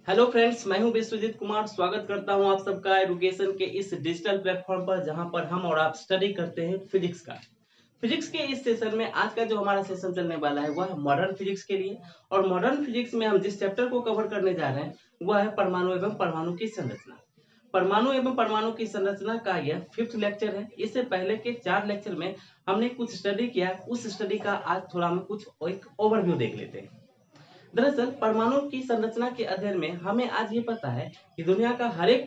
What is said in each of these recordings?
Hello friends, मैं हूं विश्वजीत कुमार। स्वागत करता हूं आप सबका एजुकेशन के इस डिजिटल प्लेटफॉर्म पर, जहां पर हम और आप स्टडी करते हैं फिजिक्स का। फिजिक्स के इस सेशन में आज का जो हमारा सेशन चलने वाला है वह है मॉडर्न फिजिक्स के लिए। और मॉडर्न फिजिक्स में हम जिस चैप्टर को कवर करने जा रहे हैं वह है परमाणु एवं परमाणु की संरचना। परमाणु एवं परमाणु की संरचना का यह 5th लेक्चर है। इससे पहले के 4 लेक्चर में हमने कुछ स्टडी किया, उस स्टडी का आज थोड़ा हम कुछ एक ओवरव्यू देख लेते हैं। दरअसल परमाणु की संरचना के अध्ययन में हमें आज ये पता है कि दुनिया का हर एक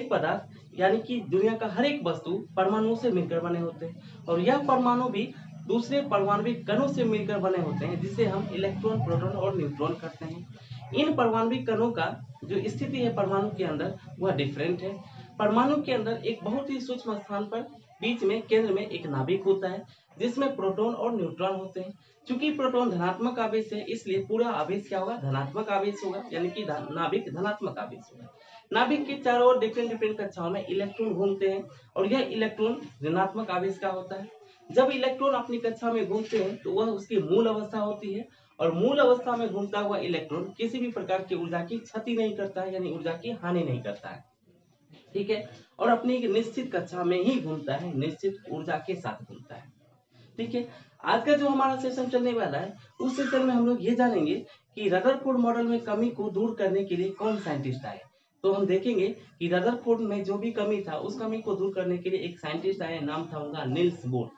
पदार्थ यानी कि दुनिया का हर एक वस्तु परमाणु से मिलकर बने होते हैं, और यह परमाणु भी दूसरे परमाणविक कणों से मिलकर बने होते हैं, जिसे हम इलेक्ट्रॉन, प्रोटॉन और न्यूट्रॉन कहते हैं। इन परमाणविक कणों का जो स्थिति है परमाणु के अंदर वह डिफरेंट है। परमाणु के अंदर एक बहुत ही सूक्ष्म स्थान पर बीच में केंद्र में एक नाभिक होता है, जिसमें प्रोटॉन और न्यूट्रॉन होते हैं। चूंकि प्रोटॉन धनात्मक आवेश है, इसलिए पूरा आवेश क्या होगा, धनात्मक आवेश होगा, यानी कि नाभिक धनात्मक आवेश होगा। नाभिक के चारों ओर डिफरेंट कक्षाओं में इलेक्ट्रॉन घूमते हैं, और यह इलेक्ट्रॉन ऋणात्मक आवेश का होता है। जब इलेक्ट्रॉन अपनी कक्षा में घूमते हैं तो वह उसकी मूल अवस्था होती है, और मूल अवस्था में घूमता हुआ इलेक्ट्रॉन किसी भी प्रकार की ऊर्जा की क्षति नहीं करता है, यानी ऊर्जा की हानि नहीं करता है। ठीक है, और अपनी एक निश्चित कक्षा में ही घूमता है, निश्चित ऊर्जा के साथ घूमता है। ठीक है, आज का जो हमारा सेशन चलने वाला है उस सेशन में हम लोग ये जानेंगे कि रदरफोर्ड मॉडल में कमी को दूर करने के लिए कौन साइंटिस्ट आए। तो हम देखेंगे कि रदरफोर्ड में जो भी कमी था उस कमी को दूर करने के लिए एक साइंटिस्ट आए, नाम था उनका निल्स बोर।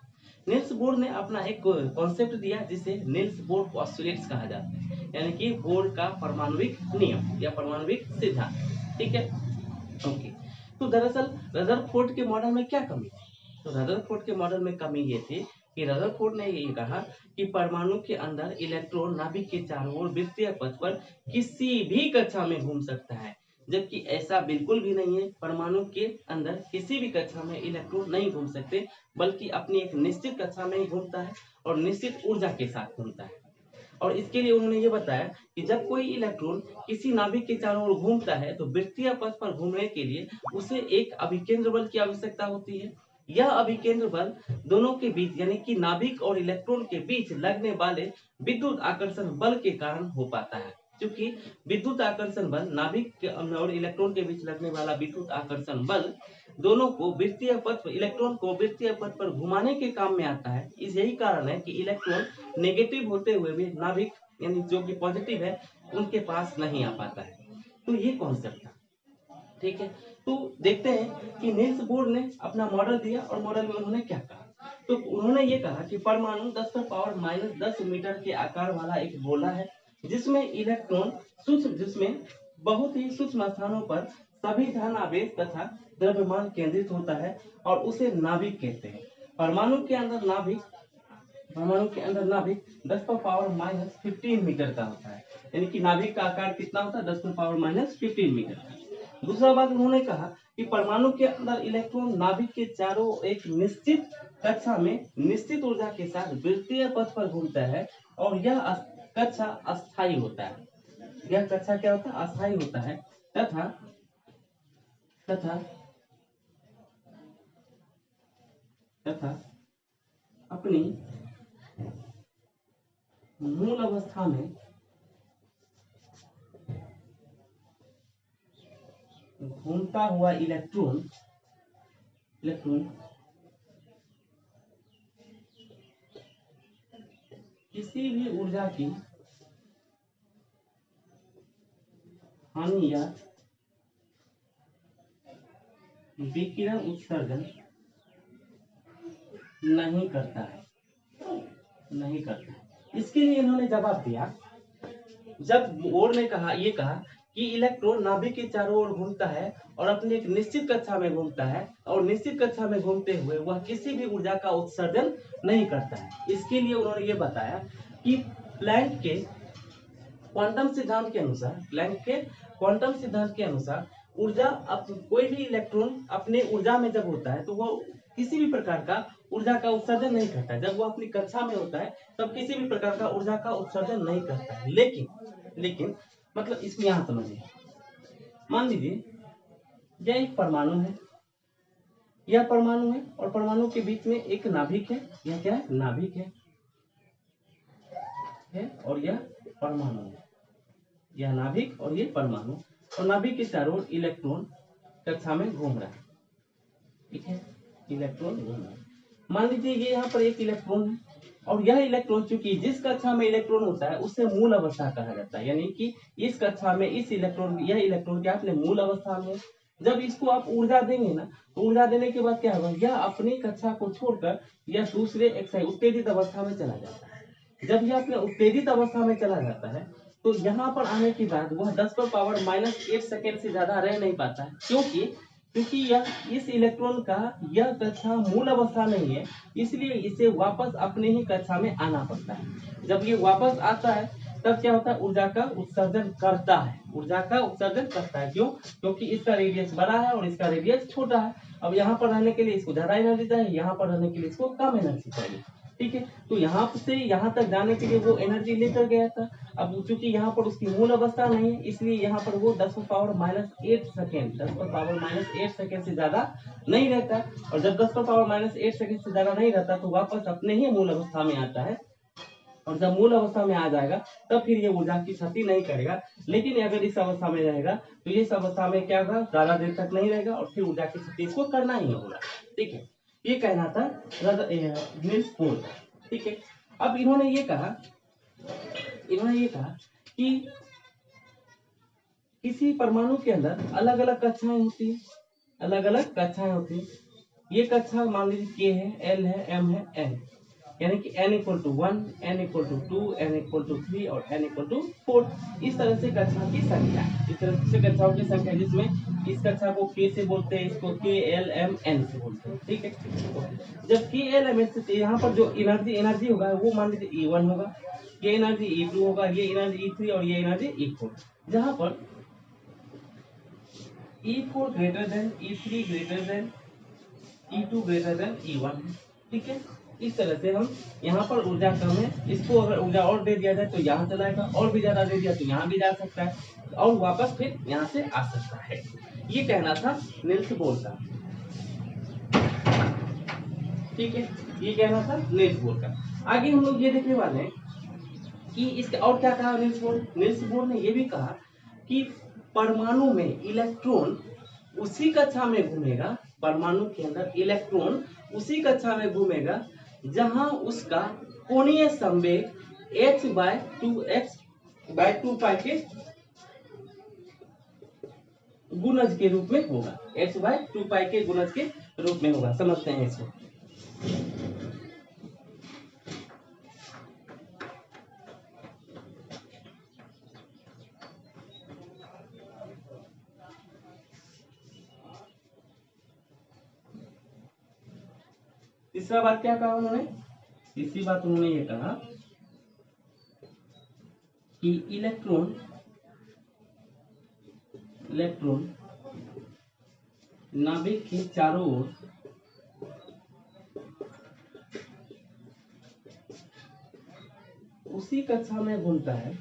निल्स बोर ने अपना एक कॉन्सेप्ट दिया जिसे निल्स बोर पोस्टुलेट्स कहा जाता है, यानी कि बोर का परमाणुविक नियम या परमाणुविक सिद्धांत। ठीक है, ओके। तो दरअसल रदरफोर्ड के मॉडल में क्या कमी थी? तो रदरफोर्ड के मॉडल में कमी ये थी कि रदरफोर्ड ने ये कहा कि परमाणु के अंदर इलेक्ट्रॉन नाभिक के चारों ओर वृत्तीय पथ पर किसी भी कक्षा में घूम सकता है, जबकि ऐसा बिल्कुल भी नहीं है। परमाणु के अंदर किसी भी कक्षा में इलेक्ट्रॉन नहीं घूम सकते, बल्कि अपनी एक निश्चित कक्षा में ही घूमता है और निश्चित ऊर्जा के साथ घूमता है। और इसके लिए उन्होंने ये बताया कि जब कोई इलेक्ट्रॉन किसी नाभिक के चारों ओर घूमता है तो वृत्तीय पथ पर घूमने के लिए उसे एक अभिकेंद्र बल की आवश्यकता होती है। यह अभिकेंद्र बल दोनों के बीच, यानी कि नाभिक और इलेक्ट्रॉन के बीच लगने वाले विद्युत आकर्षण बल के कारण हो पाता है। क्योंकि विद्युत आकर्षण बल, नाभिक और इलेक्ट्रॉन के बीच लगने वाला विद्युत आकर्षण बल दोनों को वृत्तीय पथ, इलेक्ट्रॉन को वृत्तीय पथ पर घुमाने के काम में आता है। इस यही कारण है कि इलेक्ट्रॉन नेगेटिव होते हुए भी नाभिक यानी जो कि पॉजिटिव है उनके पास नहीं आ पाता है। तो ये कॉन्सेप्ट था। ठीक है, तो देखते हैं कि नील्स बोर ने अपना मॉडल दिया, और मॉडल में उन्होंने क्या कहा। तो उन्होंने ये कहा कि परमाणु 10⁻⁻10 मीटर के आकार वाला एक गोला है, जिसमें इलेक्ट्रॉन जिसमें बहुत ही सूक्ष्म स्थानों पर सभी धन आवेश तथा द्रव्यमान केंद्रित होता है, और उसे नाभिक कहते हैं। परमाणु के अंदर नाभिक 10⁻⁻15 मीटर का होता है, यानी कि नाभिक का आकार कितना होता है, 10⁻⁻15 मीटर का। दूसरा बात उन्होंने कहा कि परमाणु के अंदर इलेक्ट्रॉन नाभिक के चारों एक निश्चित कक्षा में निश्चित ऊर्जा के साथ वृत्तीय पथ पर घूमता है, और यह कक्षा अस्थायी होता है। यह कक्षा क्या होता है, अस्थायी होता है, तथा तथा तथा अपनी मूल अवस्था में घूमता हुआ इलेक्ट्रॉन किसी भी ऊर्जा की हानि या विकिरण उत्सर्जन नहीं करता है। इसके लिए इन्होंने जवाब दिया, जब बोर ने कहा कि इलेक्ट्रॉन नाभिक के चारों ओर घूमता है और अपनी एक निश्चित कक्षा में घूमता है, और निश्चित कक्षा में घूमते हुए वह किसी भी ऊर्जा का उत्सर्जन नहीं करता है। इसके लिए उन्होंने ये बताया कि प्लैंक के क्वांटम सिद्धांत के अनुसार ऊर्जा, कोई भी इलेक्ट्रॉन अपने ऊर्जा में जब होता है तो वह किसी भी प्रकार का ऊर्जा का उत्सर्जन नहीं करता है। जब वो अपनी कक्षा में होता है तब किसी भी प्रकार का ऊर्जा का उत्सर्जन नहीं करता है। लेकिन मतलब इसमें यहाँ समझिए, मान लीजिए यह एक परमाणु है, और परमाणु के बीच में एक नाभिक है। यह क्या है, नाभिक है, और यह परमाणु है। यह नाभिक और ये परमाणु, और नाभिक के चारों ओर इलेक्ट्रॉन कक्षा में घूम रहा है। ठीक है, इलेक्ट्रॉन घूम रहा है। मान लीजिए ये यहाँ पर एक इलेक्ट्रॉन है, और यह इलेक्ट्रॉन चूंकि जिस कक्षा में इलेक्ट्रॉन होता है उससे मूल अवस्था कहा जाता है, यानी कि इस कक्षा में इस इलेक्ट्रॉन, यह इलेक्ट्रॉन क्या अपने मूल अवस्था में। जब इसको आप ऊर्जा देंगे ना, तो ऊर्जा देने के बाद क्या होगा, यह अपनी कक्षा को छोड़कर यह दूसरे उत्तेजित अवस्था में चला जाता है। जब यह अपने उत्तेजित अवस्था में चला जाता है, तो यहाँ पर आने के बाद वह 10⁻⁻8 सेकेंड से ज्यादा रह नहीं पाता है। क्योंकि यह इस इलेक्ट्रॉन का यह कक्षा मूल अवस्था नहीं है, इसलिए इसे वापस अपने ही कक्षा में आना पड़ता है। जब ये वापस आता है तब क्या होता है, ऊर्जा का उत्सर्जन करता है। क्यों? क्योंकि इसका रेडियस बड़ा है और इसका रेडियस छोटा है। अब यहाँ पर रहने के लिए इसको ज्यादा एनर्जी चाहिए, यहाँ पर रहने के लिए इसको कम एनर्जी चाहिए। ठीक है, तो यहाँ से यहाँ तक जाने के लिए वो एनर्जी लेकर गया था। अब चूंकि यहाँ पर उसकी मूल अवस्था नहीं है, इसलिए यहाँ पर वो 10⁻⁻8 सेकेंड से ज्यादा नहीं रहता। और जब 10⁻⁻8 सेकेंड से ज्यादा नहीं रहता तो वापस अपने ही मूल अवस्था में आता है। और जब मूल अवस्था में आ जाएगा तब फिर ये ऊर्जा की क्षति नहीं करेगा। लेकिन अगर इस अवस्था में रहेगा तो इस अवस्था में क्या होगा, ज्यादा देर तक नहीं रहेगा और फिर ऊर्जा की क्षति इसको करना ही होगा। ठीक है, ये कहना था नील्स बोर का। ठीक है, अब इन्होंने ये कहा कि किसी परमाणु के अंदर अलग अलग कक्षाएं होती है, ये कक्षा मान लीजिए K है, L है, M है, N, यानी कि N = 1, N = 2, N = 3 और N = 4। इस तरह से कक्षा की संख्या, कक्षाओं की संख्या, जिसमें इस कक्षा को K से बोलते हैं, इसको K, L, M, N से बोलते हैं। ठीक है, जब K, L, M से यहाँ पर जो एनर्जी होगा वो मान लीजिए E1 होगा, ये एनर्जी E2 होगा, ये एनर्जी E3 और ये एनर्जी E4, जहाँ पर E4 > E3 > E2 > E1 है। ठीक है, इस तरह से हम यहाँ पर ऊर्जा कम है, इसको अगर ऊर्जा और दे दिया जाए तो यहाँ चला जाएगा, और भी ज्यादा दे दिया तो यहाँ भी जा सकता है और वापस फिर यहाँ से आ सकता है। ये कहना था नील्स बोर का। ठीक है, ये कहना था नील्स बोर का। आगे हम लोग ये देखने वाले हैं कि इसके और क्या कहा नील्स बोर ने ये भी कहा कि परमाणु में इलेक्ट्रॉन उसी कक्षा में घूमेगा, परमाणु के अंदर इलेक्ट्रॉन उसी कक्षा में घूमेगा जहां उसका कोणीय संवेग h/2π के गुणज के रूप में होगा, h/2π के गुणज के रूप में होगा। समझते हैं इसको। तीसरा बात क्या कहा उन्होंने, तीसरी बात उन्होंने ये कहा कि इलेक्ट्रॉन नाभिक के चारों ओर उसी कक्षा में घूमता है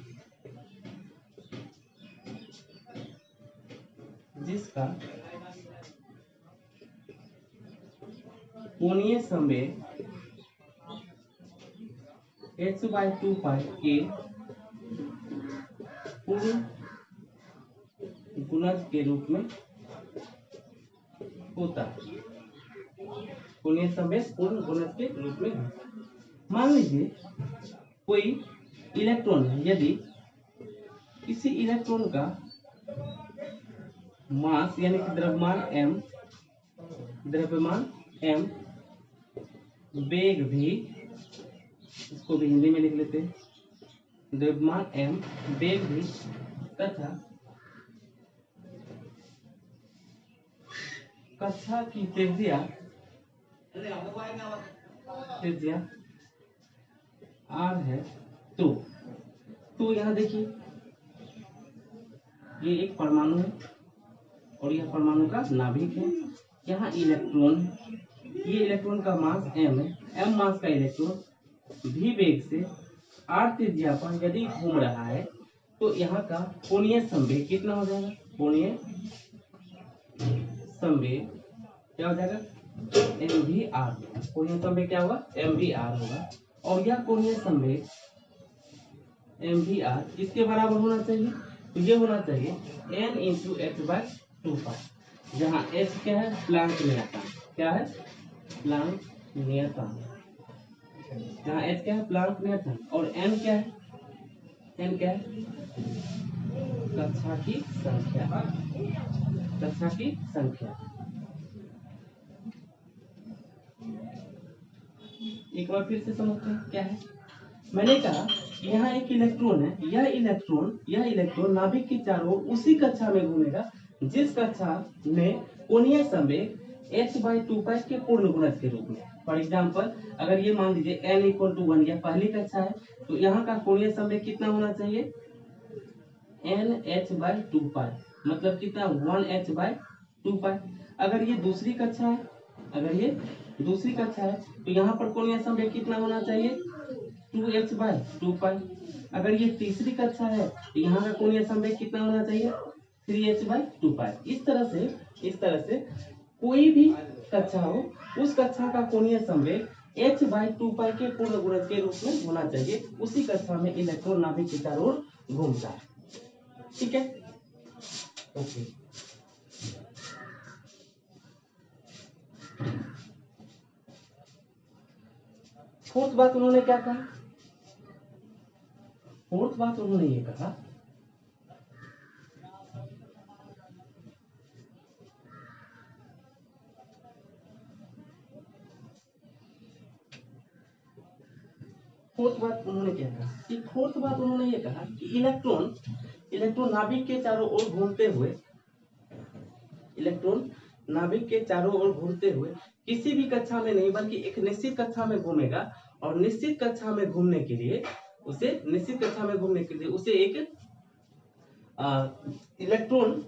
जिसका कोणीय संवेग h/2π के पूर्ण गुणज के रूप में होता है। कोणीय संवेग पूर्ण गुणज के रूप में। मान लीजिए कोई इलेक्ट्रॉन है, यदि किसी इलेक्ट्रॉन का मास यानी कि द्रव्यमान m, वेग भी, इसको भी हिंदी में लिख लेते हैं, द्रव्यमान m, वेग भी तथा कक्षा की त्रिज्या r है। तो यहाँ देखिए ये एक परमाणु है और यह परमाणु का नाभिक है। यहाँ इलेक्ट्रॉन, ये इलेक्ट्रॉन का मास m है, m मास का इलेक्ट्रॉन v वेग से r त्रिज्या पर यदि घूम रहा है तो यहाँ का कोणीय संवेग कितना हो जाएगा, कोणीय संवेग क्या हो जाएगा, mvr। कोणीय संवेग क्या होगा, mvr होगा। और यह कोणीय संवेग mvr किसके बराबर होना चाहिए, तो ये होना चाहिए n इंटू एच बाई 2 पाई, जहाँ h क्या है, प्लैंक नियतांक, क्या है, प्लैंक नियतांक, जहाँ h क्या है, प्लैंक नियतांक, और n क्या है, n क्या है, कक्षा की संख्या, कक्षा की संख्या। एक बार फिर से समझते हैं क्या है। मैंने कहा यहाँ एक इलेक्ट्रॉन है, यह इलेक्ट्रॉन नाभिक के चारों ओर उसी कक्षा में घूमेगा जिस कक्षा में कोणीय संवेग h/2 के पूर्ण गुणज के रूप में। फॉर एग्जाम्पल, अगर ये मान लीजिए n = 1 यह पहली कक्षा है, तो यहाँ का कोणीय संवेग कितना होना चाहिए, nh/2 मतलब कितना, 1h/2। अगर ये दूसरी कक्षा है, तो यहाँ पर कोणीय संवेग कितना होना चाहिए, 2h/2। अगर ये तीसरी कक्षा है तो यहाँ का कोणीय संवेग कितना होना चाहिए, 3h/2। इस तरह से कोई भी कक्षा हो, उस कक्षा का कोणीय संवेग h/2 के पूर्ण गुणज के रूप में होना चाहिए। उसी कक्षा में इलेक्ट्रॉन नाभिक के चारों ओर घूमता है। ठीक है, ओके। फोर्थ बात उन्होंने क्या कहा, फोर्थ बात उन्होंने ये कहा फोर्थ बात उन्होंने ये कहा कि इलेक्ट्रॉन नाभिक के चारों ओर घूमते हुए किसी भी कक्षा में नहीं बल्कि एक निश्चित कक्षा में घूमेगा, और निश्चित कक्षा में घूमने के लिए उसे एक इलेक्ट्रॉन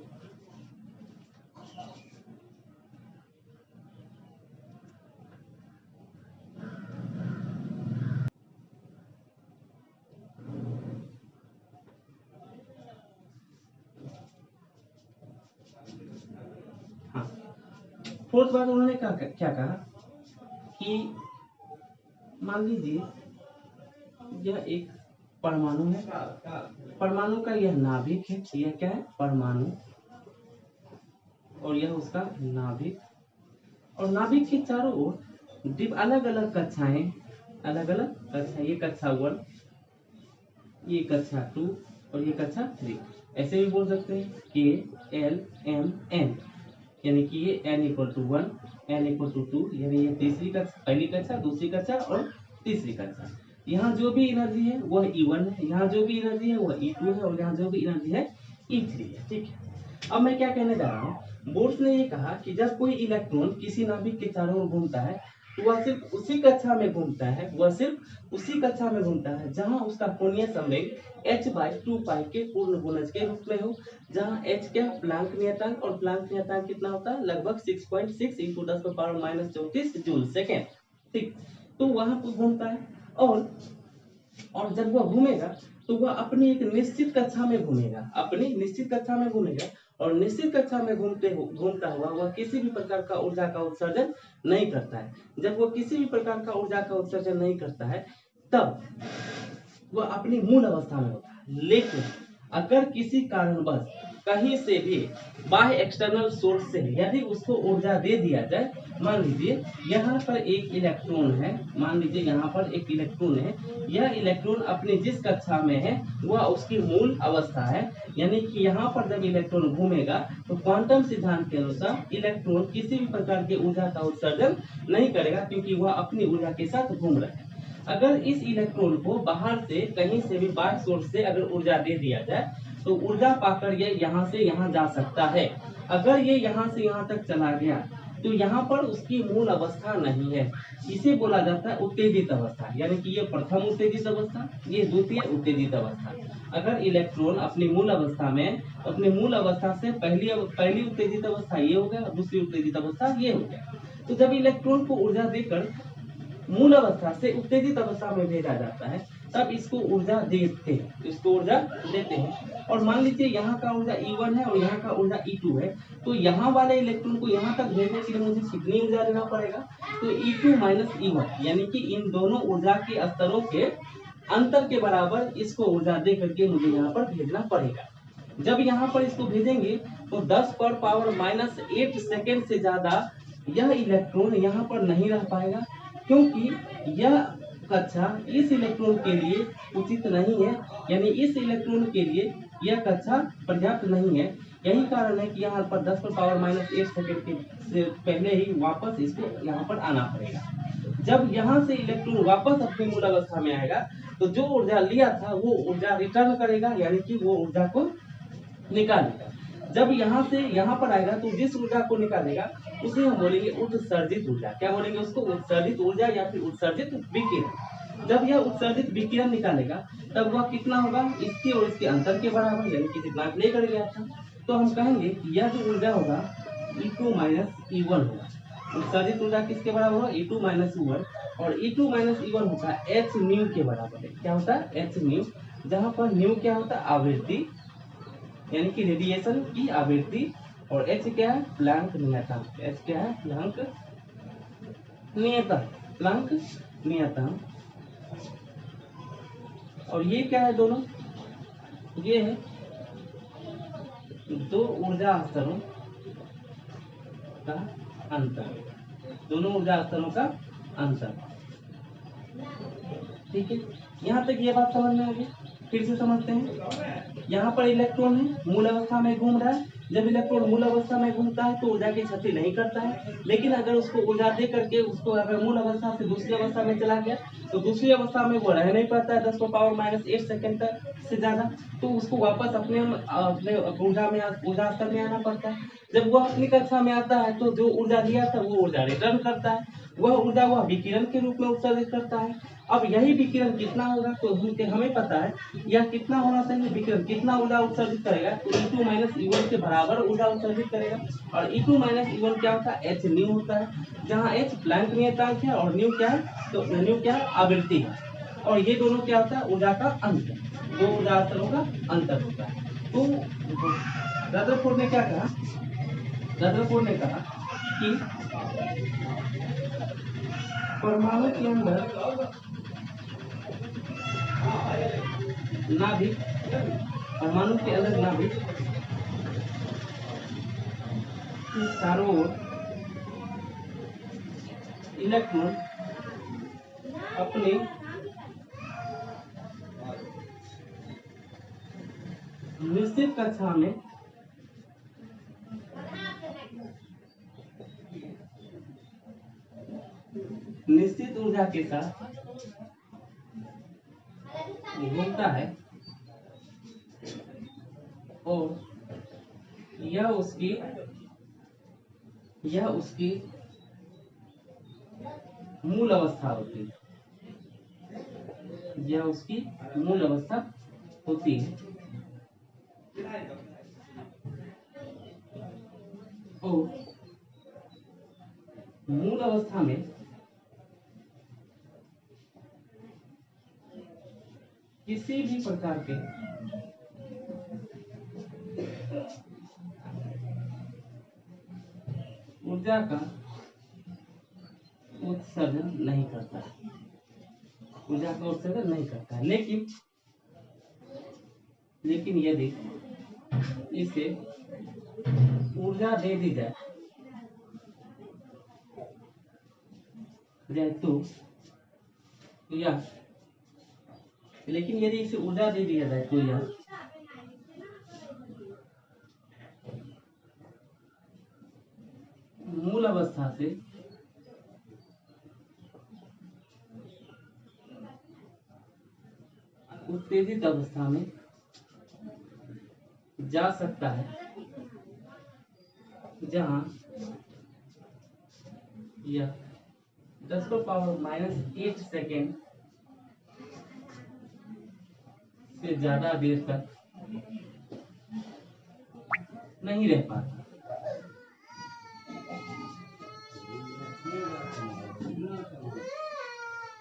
फोर्थ बात उन्होंने क्या कहा कि मान लीजिए यह एक परमाणु है, परमाणु का यह नाभिक है, यह क्या है, परमाणु, और यह उसका नाभिक, और नाभिक के चारों ओर अलग अलग कक्षाएं, ये कक्षा 1, ये कक्षा 2 और ये कक्षा 3, ऐसे भी बोल सकते हैं K L M N, यानी कि ये n = 1, n = 2, यानी ये तीसरी कक्षा, पहली कक्षा, दूसरी कक्षा और तीसरी कक्षा। यहाँ जो भी एनर्जी है वह E1 है, यहाँ जो भी एनर्जी है वह E2 है, और यहाँ जो भी एनर्जी है E3 है। ठीक है, अब मैं क्या कहने जा रहा हूँ, बोर्स ने ये कहा कि जब कोई इलेक्ट्रॉन किसी नाभिक के चारों ओर घूमता है तो वह सिर्फ उसी कक्षा में घूमता है, जहाँ उसका कोणीय संवेग h/2 के पूर्ण गुणज के रूप में हो, जहाँ h क्या, प्लैंक नियतांक, और प्लैंक नियतांक कितना होता है, लगभग 6.6 × 10⁻⁻34 जूल सेकेंड। ठीक, तो वहां पर घूमता है, और जब वह घूमेगा तो वह अपनी एक निश्चित कक्षा में घूमेगा, और निश्चित कक्षा में घूमता हुआ वह किसी भी प्रकार का ऊर्जा का उत्सर्जन नहीं करता है। जब वह किसी भी प्रकार का ऊर्जा का उत्सर्जन नहीं करता है तब वह अपनी मूल अवस्था में होता है। लेकिन अगर किसी कारणवश कहीं से भी बाह्य एक्सटर्नल सोर्स से यदि उसको ऊर्जा दे दिया जाए, मान लीजिए यहाँ पर एक इलेक्ट्रॉन है, यह इलेक्ट्रॉन अपनी जिस कक्षा में है वह उसकी मूल अवस्था है, यानी कि यहाँ पर जब इलेक्ट्रॉन घूमेगा तो क्वांटम सिद्धांत के अनुसार इलेक्ट्रॉन किसी भी प्रकार की ऊर्जा का उत्सर्जन नहीं करेगा, क्योंकि वह अपनी ऊर्जा के साथ घूम रहा है। अगर इस इलेक्ट्रॉन को बाहर से कहीं से भी बाह्य सोर्स से अगर ऊर्जा दे दिया जाए तो ऊर्जा पाकर ये यहाँ से यहाँ जा सकता है। अगर ये यहाँ से यहाँ तक चला गया तो यहाँ पर उसकी मूल अवस्था नहीं है, इसे बोला जाता है उत्तेजित अवस्था, यानी कि ये प्रथम उत्तेजित अवस्था, ये द्वितीय उत्तेजित अवस्था। अगर इलेक्ट्रॉन अपनी मूल अवस्था से पहली उत्तेजित अवस्था ये हो गया और दूसरी उत्तेजित अवस्था ये हो गया, तो जब इलेक्ट्रॉन को ऊर्जा देकर मूल अवस्था से उत्तेजित अवस्था में भेजा जाता है तब इसको ऊर्जा देते हैं। और मान लीजिए यहाँ का ऊर्जा E1 है और यहाँ का ऊर्जा E2 है, तो यहाँ वाले इलेक्ट्रॉन को यहाँ तक भेजने के लिए मुझे कितनी ऊर्जा देना पड़ेगा, तो E2 - E1, यानी कि इन दोनों ऊर्जा के स्तरों के अंतर के बराबर इसको ऊर्जा दे करके मुझे यहाँ पर भेजना पड़ेगा। जब यहाँ पर इसको भेजेंगे तो 10 पर पावर माइनस 8 सेकेंड से ज्यादा यह इलेक्ट्रॉन यहाँ पर नहीं रह पाएगा, क्योंकि यह कक्षा इस इलेक्ट्रॉन के लिए उचित नहीं है, यानी इस इलेक्ट्रॉन के लिए यह कक्षा पर्याप्त नहीं है। यही कारण है कि यहाँ पर 10 पर पावर माइनस 8 सेकेंड के से पहले ही वापस इसको यहाँ पर आना पड़ेगा। जब यहाँ से इलेक्ट्रॉन वापस अपनी मूल अवस्था में आएगा तो जो ऊर्जा लिया था वो ऊर्जा रिटर्न करेगा, यानी कि वो ऊर्जा को निकालेगा। जब यहाँ से यहाँ पर आएगा तो जिस ऊर्जा को निकालेगा उसे हम बोलेंगे उत्सर्जित ऊर्जा। क्या बोलेंगे उसको? उत्सर्जित ऊर्जा या फिर उत्सर्जित विकिरण। जब यह उत्सर्जित विकिरण निकालेगा तब वह कितना होगा? इसके और इसके अंतर के बराबर, यानी कि जितना प्ले कर गया था। तो हम कहेंगे कि यह जो ऊर्जा होगा E2 माइनस E1 होगा। उत्सर्जित ऊर्जा किसके बराबर होगा? E2 माइनस E1, और E2 माइनस E1 होता है h न्यू के बराबर है। क्या होता है? h न्यू, जहाँ पर न्यू क्या होता है? आवृत्ति, यानी कि रेडिएशन की आवृत्ति, और h क्या है? प्लैंक नियतांक। h क्या है? प्लैंक नियतांक, प्लैंक नियतांक। और ये क्या है? दोनों ये है दो ऊर्जा स्तरों का अंतर, दोनों ऊर्जा स्तरों का अंतर। ठीक है, यहाँ तक ये बात समझ में आ गई। फिर से समझते हैं। यहाँ पर इलेक्ट्रॉन है, मूल अवस्था में घूम रहा है। जब इलेक्ट्रॉन मूल अवस्था में घूमता है तो ऊर्जा की क्षति नहीं करता है, लेकिन अगर उसको ऊर्जा दे करके उसको अगर मूल अवस्था से दूसरी अवस्था में चला गया तो दूसरी अवस्था में वो रह नहीं पाता है 10 पर पावर माइनस 8 सेकेंड तक से ज्यादा, तो उसको वापस अपने ऊर्जा स्तर में आना पड़ता है। जब वह अपनी कक्षा में आता है तो जो ऊर्जा लिया था वो ऊर्जा रिटर्न करता है, वह ऊर्जा वह विकिरण के रूप में उत्सर्जित करता है। अब यही विकिरण कितना होगा? तो हमें पता है यह कितना होना चाहिए। विकिरण कितना ऊर्जा उत्सर्जित करेगा? तो E2 माइनस E1 के बराबर ऊर्जा उत्सर्जित करेगा। और E2 माइनस E1 क्या होता है? h न्यू होता है, जहाँ h प्लैंक नियतांक है और न्यू क्या है? तो न्यू क्या है? आवृत्ति है। और ये दोनों क्या होता है? ऊर्जा का अंतर, दो ऊर्जा स्तरों का अंतर होता है। तो रदरफोर्ड ने क्या कहा? रदरफोर्ड ने कहा कि परमाणु के अंदर नाभिक, परमाणु के अंदर नाभिक के चारों ओर इलेक्ट्रॉन अपने निश्चित कक्षा में निश्चित ऊर्जा के साथ घूमता है और यह उसकी मूल अवस्था होती है, यह उसकी मूल अवस्था होती है। और मूल अवस्था में किसी भी प्रकार के ऊर्जा का उत्सर्जन नहीं करता है, ऊर्जा का उत्सर्जन नहीं करता है। लेकिन यदि इसे ऊर्जा दे दी जाए तो यह, लेकिन यदि इसे ऊर्जा दे दिया जाए तो यह मूल अवस्था से उत्तेजित अवस्था में जा सकता है, जहां यह 10 पर पावर माइनस 8 सेकेंड से ज्यादा देर तक नहीं रह पाता।